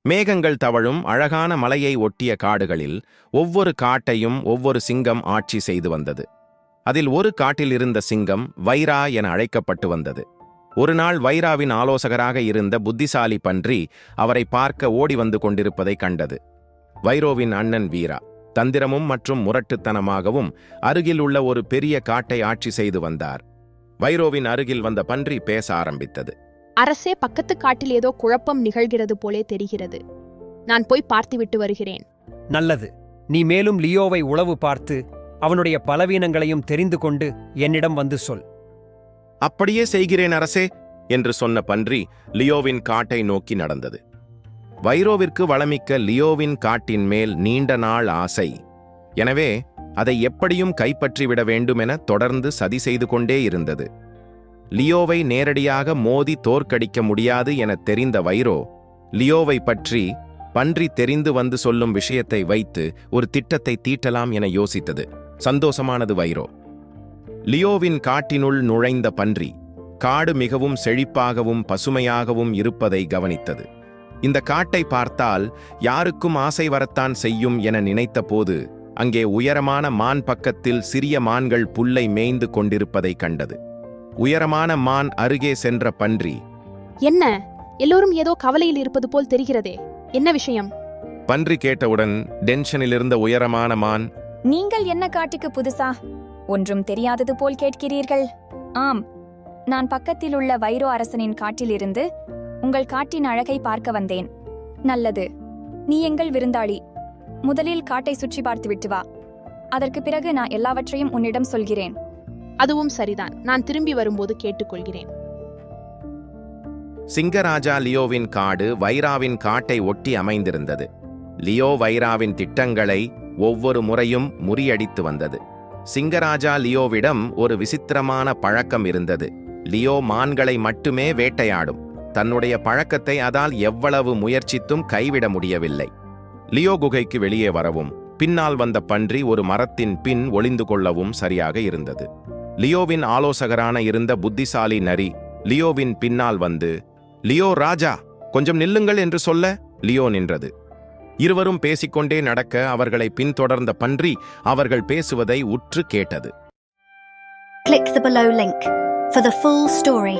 மேகங்கள் தவழும் அழகான மலையை ஒட்டிய காடுகளில் ஒவ்வொரு காட்டையும் ஒவ்வொரு சிங்கம் ஆட்சி செய்து வந்தது. அதில் ஒரு காட்டில் இருந்த சிங்கம் வைரா என அழைக்கப்பட்டு வந்தது. ஒருநாள் வைராவின் ஆலோசகராக இருந்த புத்திசாலி பன்றி அவரை பார்க்க ஓடி வந்து கொண்டிருப்பதை கண்டது. வைரோவின் அண்ணன் வீரா தந்திரமும் மற்றும் முரட்டுத்தனமாகவும் அருகில் உள்ள ஒரு பெரிய காட்டை ஆட்சி செய்து வந்தார். வைரோவின் அருகில் வந்த பன்றி பேச ஆரம்பித்தது. அரசே, பக்கத்து காட்டில் ஏதோ குழப்பம் நிகழ்கிறது போலே தெரிகிறது. நான் போய் பார்த்துவிட்டு வருகிறேன். நல்லது. நீ மேலும் லியோவை உளவு பார்த்து அவனுடைய பலவீனங்களையும் தெரிந்து கொண்டு என்னிடம் வந்து சொல். அப்படியே செய்கிறேன் அரசே என்று சொன்ன பன்றி லியோவின் காட்டை நோக்கி நடந்தது. வைரோவிற்கு வளமிக்க லியோவின் காட்டின் மேல் நீண்ட நாள் ஆசை. எனவே அதை எப்படியும் கைப்பற்றிவிட வேண்டுமென தொடர்ந்து சதி செய்து கொண்டே இருந்தது. லியோவை நேரடியாக மோதி தோற்கடிக்க முடியாது என தெரிந்த வைரோ லியோவை பற்றி பன்றி தெரிந்து வந்து சொல்லும் விஷயத்தை வைத்து ஒரு திட்டத்தை தீட்டலாம் என யோசித்தது. சந்தோஷமானது வைரோ. லியோவின் காட்டினுள் நுழைந்த பன்றி காடு மிகவும் செழிப்பாகவும் பசுமையாகவும் இருப்பதை கவனித்தது. இந்த காட்டை பார்த்தால் யாருக்கும் ஆசை வரத்தான் செய்யும் என நினைத்த போது அங்கே உயரமான மான் பக்கத்தில் சிறிய மான்கள் புல்லை மேய்ந்து கொண்டிருப்பதை கண்டது. உயரமான மான் அருகே சென்ற பன்றி, என்ன, எல்லோரும் ஏதோ கவலையில் இருப்பது போல் தெரிகிறதே, என்ன விஷயம்? பன்றி கேட்டவுடன் டென்ஷனில் இருந்த உயரமான மான், நீங்கள் என்ன காட்டுக்கு புதுசா? ஒன்றும் தெரியாதது போல் கேட்கிறீர்கள். ஆம், நான் பக்கத்தில் உள்ள வைரோ அரசனின் காட்டிலிருந்து உங்கள் காட்டின் அழகை பார்க்க வந்தேன். நல்லது, நீ எங்கள் விருந்தாளி. முதலில் காட்டை சுற்றி பார்த்துவிட்டு வா. அதற்கு பிறகு நான் எல்லாவற்றையும் உன்னிடம் சொல்கிறேன். அதுவும் சரிதான். நான் திரும்பி வரும்போது கேட்டுக்கொள்கிறேன். சிங்கராஜா லியோவின் காடு வைராவின் காட்டை ஒட்டி அமைந்திருந்தது. லியோ வைராவின் திட்டங்களை ஒவ்வொரு முறையும் முறியடித்து வந்தது. சிங்கராஜா லியோவிடம் ஒரு விசித்திரமான பழக்கம் இருந்தது. லியோ மான்களை மட்டுமே வேட்டையாடும். தன்னுடைய பழக்கத்தை அதால் எவ்வளவு முயற்சித்தும் கைவிட முடியவில்லை. லியோ குகைக்கு வெளியே வரவும் பின்னால் வந்த பன்றி ஒரு மரத்தின் பின் ஒளிந்து கொள்ளவும் சரியாக இருந்தது. லியோவின் ஆலோசகரான இருந்த புத்திசாலி நரி லியோவின் பின்னால் வந்து, லியோ ராஜா, கொஞ்சம் நில்லுங்கள் என்று சொல்ல லியோ நின்றது. இருவரும் பேசிக்கொண்டே நடக்க அவர்களை பின்தொடர்ந்த பன்றி அவர்கள் பேசுவதை உற்று கேட்டது. Click the below link for the full story.